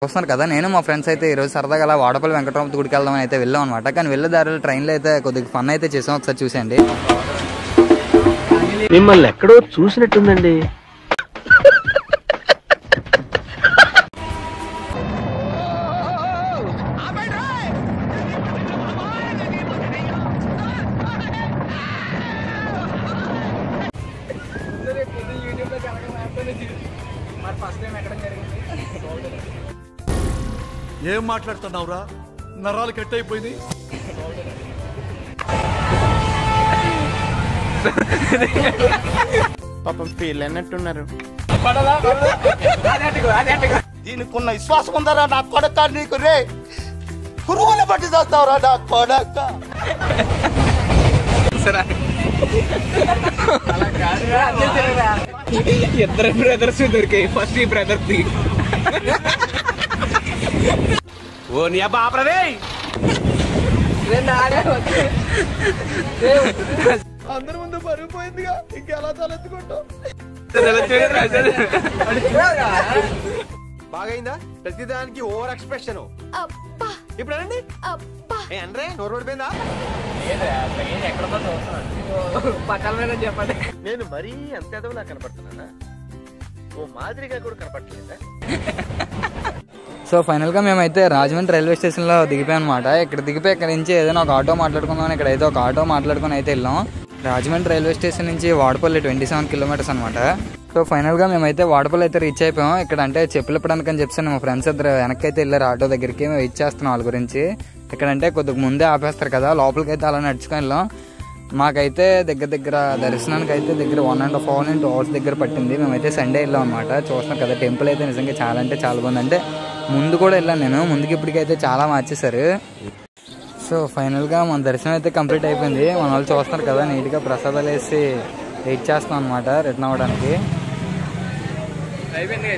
చూస్తున్నారు కదా, నేను మా ఫ్రెండ్స్ అయితే ఈరోజు సరదాగా అలా వాడపల్లి వెంకటరమణ గుడికి వెళ్దామని అయితే వెళ్ళాం అనమాట. కానీ వెళ్ళే దారిలో ట్రైన్లో అయితే కొద్దిగా ఫన్ అయితే చేసాం. ఒకసారి చూసేయండి. మిమ్మల్ని ఎక్కడో చూసినట్టుందండి. ఏం మాట్లాడుతున్నావురా? నరాలు కట్ అయిపోయింది. పాపం ఫీల్ అన్నట్టున్నారు. దీనికున్న విశ్వాసం ఉందరా నా కొడక? నీకు రే పురుగుల బట్టి చేస్తావురా నా కొడక. ఇద్దరు బ్రదర్స్ దొరికాయి. ఫస్ట్ ఈ బ్రదర్ ది ఓ నీ అబ్బా ఆపరదే. అందరి ముందు పరుగు పోయిందిగా, ఇంకెలా తలెత్తుకుంటావు? బాగైందా? ప్రతిదానికి ఓవర్ ఎక్స్ప్రెషన్. ఇప్పుడు అనండి. అంటే నోరు పడిపోయిందా? పక్కల మీద చెప్పండి. నేను మరీ అంత ఎదవలా కనపడుతున్నానా? ఓ మాదిరిగా కూడా కనపడలేదా? సో ఫైనల్గా మేమైతే రాజమండ్రి రైల్వే స్టేషన్లో దిగిపోయాం అనమాట. ఇక్కడ దిగిపోయి ఇక్కడ నుంచి ఏదైనా ఒక ఆటో మాట్లాడుకుందాం. ఇక్కడైతే ఒక ఆటో మాట్లాడుకుని అయితే వెళ్ళాం. రాజమండ్రి రైల్వే స్టేషన్ నుంచి వాడపల్లి 27 కిలోమీటర్స్ అనమాట. సో ఫైనల్గా మేమైతే వాడపల్లి అయితే రీచ్ అయిపోయాం. ఇక్కడ అంటే చెప్పులు ఇప్పడానికి అని చెప్పాను. మా ఫ్రెండ్స్ ఇద్దరు వెనక్కి అయితే వెళ్ళారు ఆటో దగ్గరికి. మేము వెయిట్ చేస్తున్నాం వాళ్ళ గురించి. ఇక్కడంటే కొద్దిగా ముందే ఆపేస్తారు కదా, లోపలికి అయితే అలా నడుచుకొని వెళ్ళాం. మాకైతే దగ్గర దర్శనానికి అయితే దగ్గర 1.5 hours 2 hours దగ్గర పట్టింది. మేమైతే సండే వెళ్ళాం అనమాట. చూస్తున్నాం కదా, టెంపుల్ అయితే నిజంగా చాలా అంటే చాలా బాగుంది. అంటే ముందు కూడా వెళ్ళాను నేను, ముందుకి ఇప్పటికైతే చాలా మార్చేశారు. సో ఫైనల్గా మన దర్శనం అయితే కంప్లీట్ అయిపోయింది. మన వాళ్ళు చూస్తున్నారు కదా, నీట్గా ప్రసాదాలు వేసి వెయిట్ చేస్తాం అనమాట రిటర్న్ అవ్వడానికి. అయిపోయింది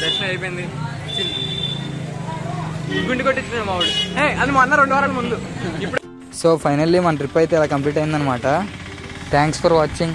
దర్శనం అయిపోయింది. గుండు కొట్టించిన మావాడు. అది మొన్న 2 వారాల ముందు. సో ఫైనల్లీ మన ట్రిప్ అయితే ఇలా కంప్లీట్ అయిందనమాట. Thanks for watching.